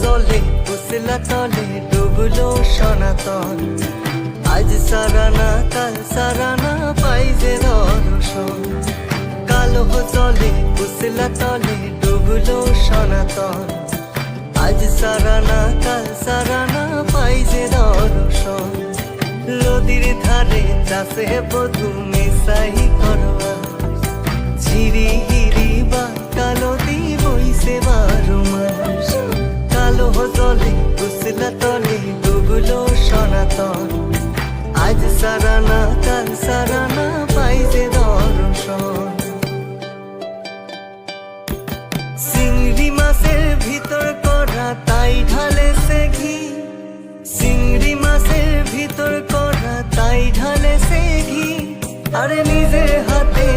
জলে উসলা তলে ডুবলো সনাতন। আজ সারানা কাল সারানা পাই যে দর্শন। কালো জলে উসলা তলে ডুবলো সনাতন। আজ সারানা কাল সারানা পাই যে দর্শন। নদীর ধারে চাষে বধু মিশাই করবা, ঝিরি হিরি বা কালো দি বইছে 12 মাস। কালো জলে উসলা তলে ডুবলো সনাতন। আজ সারানা কাল সারানা পাই যে দর্শন। চিংড়ি মাছের ভিতর করা তাই ঢালে সে ঘি, চিংড়ি মাছের ভিতর করা তাই ঢালে সে ঘি। আরে নিজের হাতে